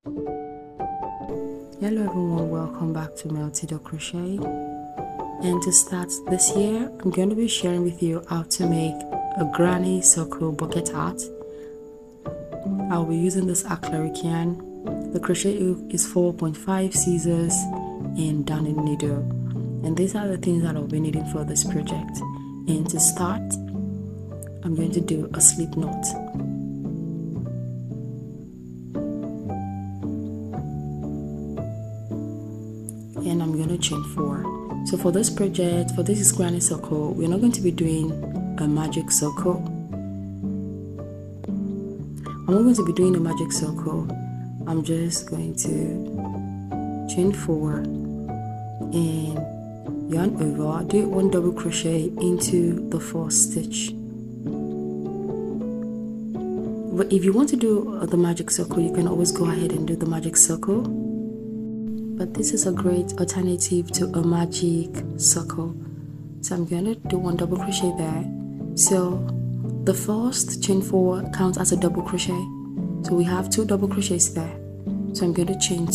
Hello everyone, welcome back to Maltida Crochet. And to start this year, I'm going to be sharing with you how to make a granny circle bucket hat. I'll be using this acrylic yarn. The crochet hook is 4.5 scissors and darning needle. And these are the things that I'll be needing for this project. And to start, I'm going to do a slip knot. And I'm going to chain 4. So for this project, for this granny circle, we're not going to be doing a magic circle. I'm not going to be doing a magic circle. I'm just going to chain 4 and yarn over, do 1 double crochet into the first stitch. But if you want to do the magic circle, you can always go ahead and do the magic circle. But this is a great alternative to a magic circle. So I'm going to do 1 double crochet there. So the first chain 4 counts as a double crochet. So we have 2 double crochets there. So I'm going to chain 2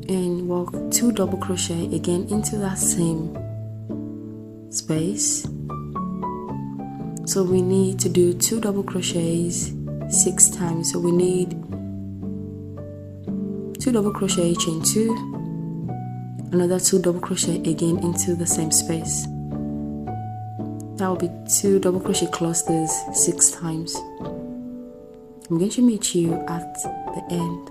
and walk 2 double crochet again into that same space. So we need to do 2 double crochets 6 times. So we need 2 double crochet, chain 2, another 2 double crochet again into the same space. That will be 2 double crochet clusters 6 times. I'm going to meet you at the end.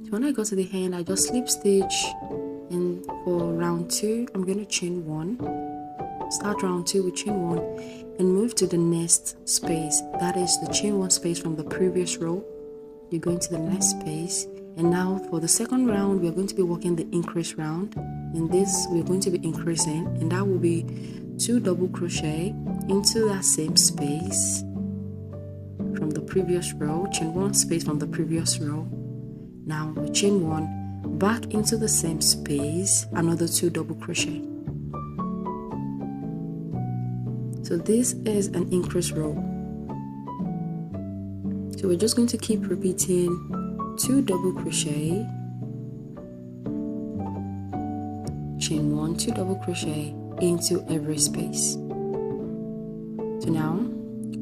So when I go to the end, I just slip stitch, and for round 2, I'm going to chain 1. Start round 2 with chain 1 and move to the next space. That is the chain 1 space from the previous row. You're going to the next space, and now for the second round we're going to be working the increase round. In this we're going to be increasing, and that will be 2 double crochet into that same space from the previous row, chain 1 space from the previous row. Now we chain 1 back into the same space, another 2 double crochet. So this is an increase row. So we're just going to keep repeating 2 double crochet, chain 1, 2 double crochet into every space. So now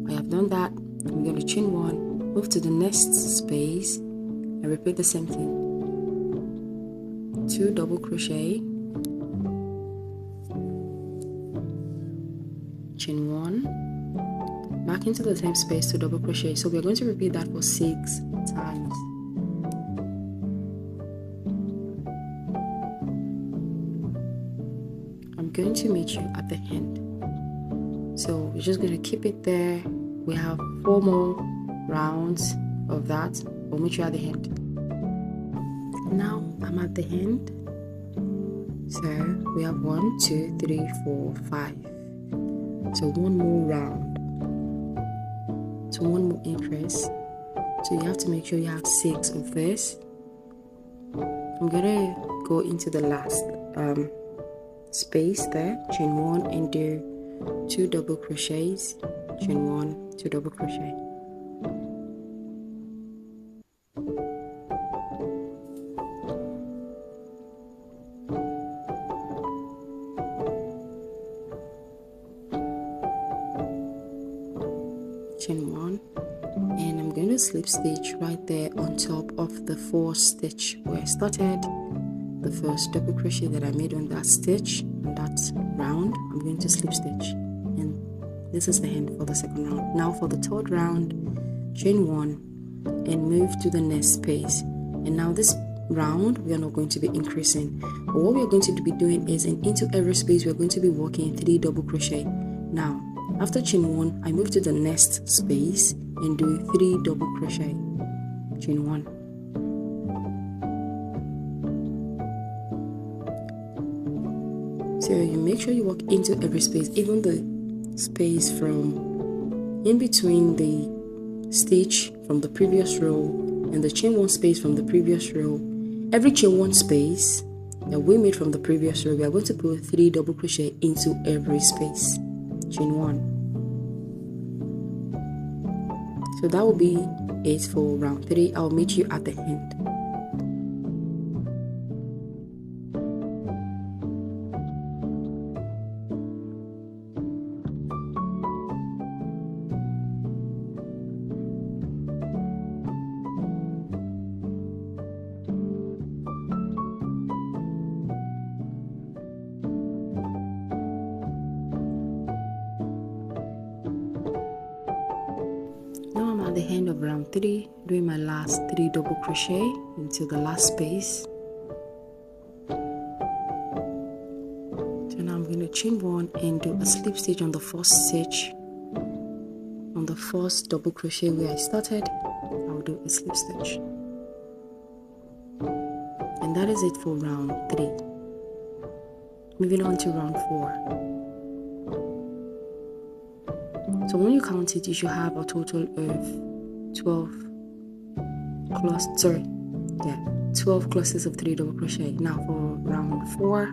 I have done that. I'm going to chain 1, move to the next space and repeat the same thing. 2 double crochet, chain 1, back into the same space, 2 double crochet. So we're going to repeat that for 6 times. I'm going to meet you at the end. So we're just going to keep it there. We have 4 more rounds of that. We'll meet you at the end. Now I'm at the end. So we have 1, 2, 3, 4, 5. So 1 more round. So 1 more increase. So you have to make sure you have 6 of this. I'm gonna go into the last space there, chain 1 and do 2 double crochets, chain 1, 2 double crochet. Chain 1, and I'm going to slip stitch right there on top of the 4th stitch where I started. The first double crochet that I made on that stitch, on that round, I'm going to slip stitch, and this is the end for the second round. Now for the third round, chain 1 and move to the next space. And now this round we are not going to be increasing, but what we are going to be doing is into every space we're going to be working 3 double crochet. Now after chain 1, I move to the next space and do 3 double crochet, chain 1. So you make sure you work into every space, even the space from in between the stitch from the previous row and the chain 1 space from the previous row. Every chain 1 space that we made from the previous row, we are going to put 3 double crochet into every space. Chain 1. So that will be it for round 3. I'll meet you at the end. At the end of round 3, doing my last 3 double crochet into the last space. So now I'm going to chain 1 and do a slip stitch on the first stitch. On the first double crochet where I started, I'll do a slip stitch. And that is it for round 3. Moving on to round 4. So when you count it, you should have a total of 12 clusters of 3 double crochet. Now for round 4,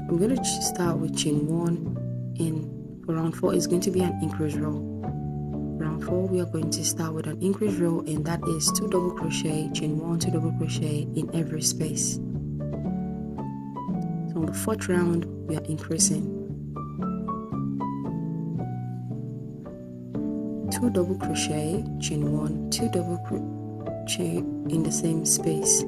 I'm going to start with chain 1, and for round 4 is going to be an increase row. Round 4 we are going to start with an increase row, and that is 2 double crochet, chain 1, 2 double crochet in every space. So on the 4th round we are increasing. 2 double crochet, chain 1, 2 double crochet in the same space.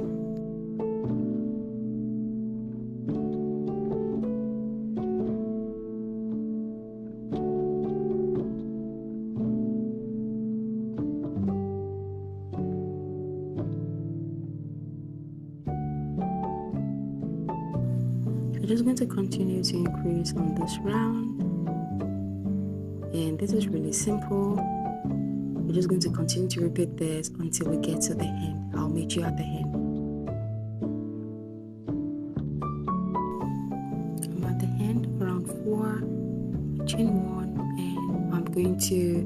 We're just going to continue to increase on this round, and this is really simple. We're just going to continue to repeat this until we get to the end. I'll meet you at the end. I'm at the end of round 4, chain 1, and I'm going to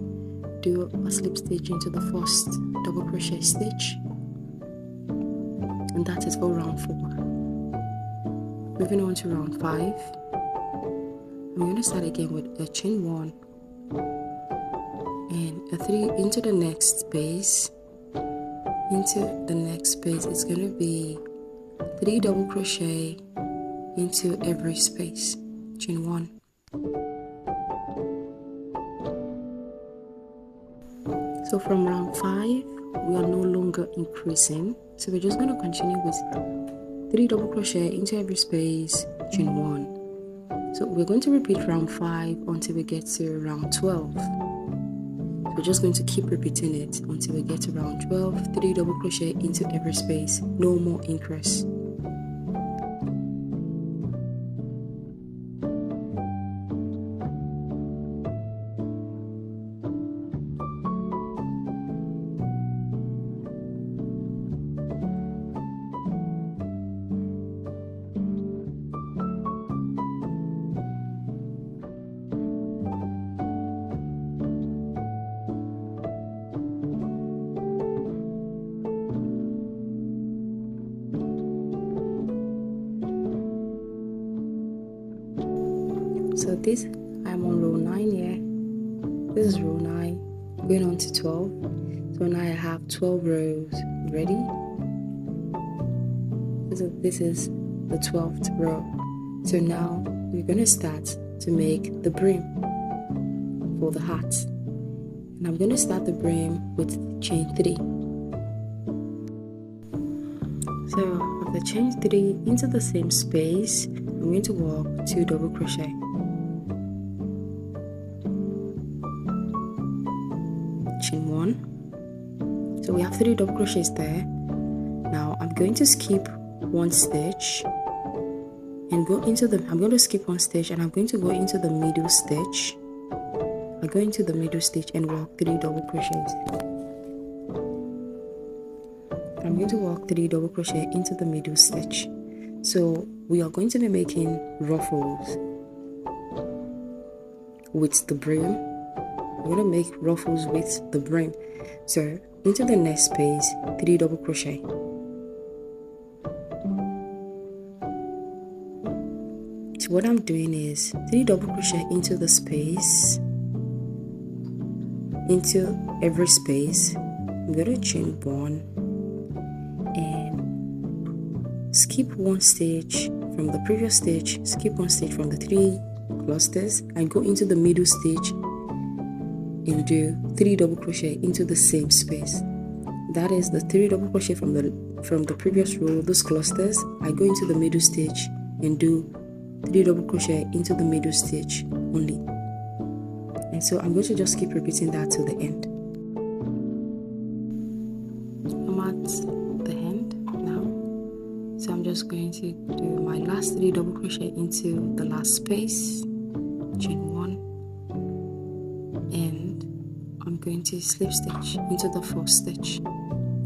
do a slip stitch into the first double crochet stitch, and that is for round 4. Moving on to round 5, I'm going to start again with a chain 1 and a 3 into the next space. Into the next space, it's going to be 3 double crochet into every space. Chain 1. So from round 5, we are no longer increasing, so we're just going to continue with 3 double crochet into every space, chain 1. So we're going to repeat round 5 until we get to round 12. We're just going to keep repeating it until we get to round 12. 3 double crochet into every space, no more increase. So this, I'm on row 9 here. This is row 9, going on to 12. So now I have 12 rows ready. So this is the 12th row. So now we're going to start to make the brim for the hat. And I'm going to start the brim with chain 3. So after chain 3 into the same space, I'm going to walk 2 double crochet. Chain 1. So we have 3 double crochets there. Now I'm going to skip 1 stitch and go into the, I'm going to skip 1 stitch and I'm going to go into the middle stitch. I go into the middle stitch and walk 3 double crochets. I'm going to walk 3 double crochet into the middle stitch. So we are going to be making ruffles with the brim. We're going to make ruffles with the brim. So into the next space, 3 double crochet. So what I'm doing is 3 double crochet into the space, into every space. I'm going to chain 1 and skip 1 stitch from the previous stitch, skip 1 stitch from the 3 clusters and go into the middle stitch and do 3 double crochet into the same space. That is the 3 double crochet from the previous row, those clusters. I go into the middle stitch and do 3 double crochet into the middle stitch only. And so I'm going to just keep repeating that till the end. I'm at the end now, so I'm just going to do my last 3 double crochet into the last space, chain 1, and I'm going to slip stitch into the first stitch,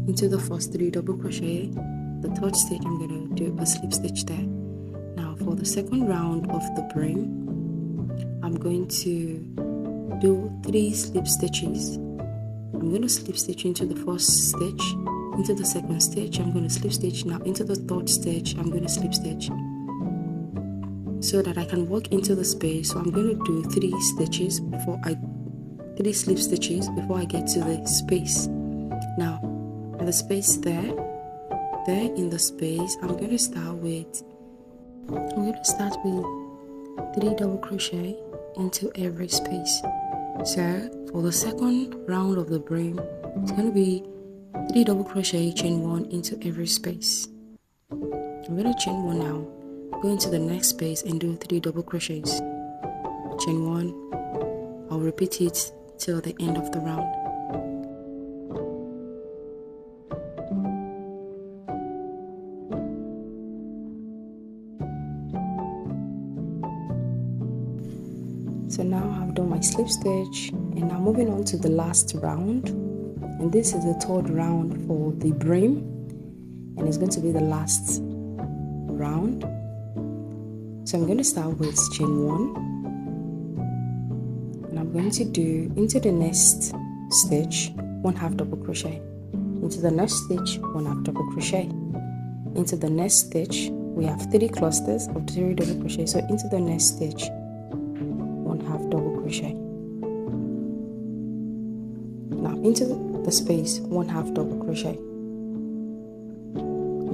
into the first 3 double crochet. The third stitch I'm going to do a slip stitch there. Now for the second round of the brim, I'm going to do 3 slip stitches. I'm going to slip stitch into the first stitch, into the second stitch I'm going to slip stitch. Now into the third stitch I'm going to slip stitch so that I can walk into the space. So I'm going to do 3 stitches before 3 slip stitches before I get to the space. Now at the space there in the space I'm going to start with 3 double crochet into every space. So for the second round of the brim, it's going to be 3 double crochet, chain 1 into every space. I'm going to chain 1 now, go into the next space and do 3 double crochets, chain 1. I'll repeat it till the end of the round. So now I've done my slip stitch and now moving on to the last round, and this is the third round for the brim and it's going to be the last round. So I'm going to start with chain 1 and I'm going to do into the next stitch 1/2 double crochet, into the next stitch 1/2 double crochet, into the next stitch we have 3 clusters of 3 double crochet, so into the next stitch 1/2 double crochet. Now into the space 1/2 double crochet.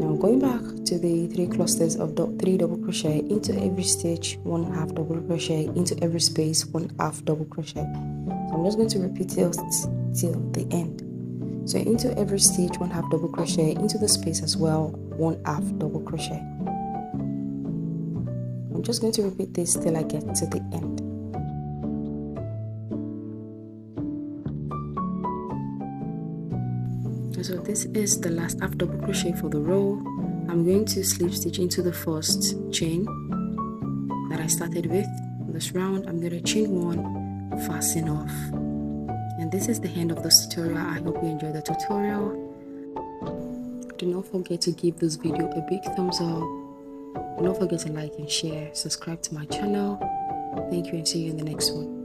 Now going back to the 3 clusters of 3 double crochet, into every stitch 1/2 double crochet, into every space 1/2 double crochet. So I'm just going to repeat till the end. So into every stitch 1/2 double crochet, into the space as well 1/2 double crochet. I'm just going to repeat this till I get to the end. So this is the last half double crochet for the row. I'm going to slip stitch into the first chain that I started with this round. I'm going to chain 1, fasten off, and this is the end of this tutorial. I hope you enjoyed the tutorial. Do not forget to give this video a big thumbs up. Do not forget to like and share, subscribe to my channel. Thank you and see you in the next one.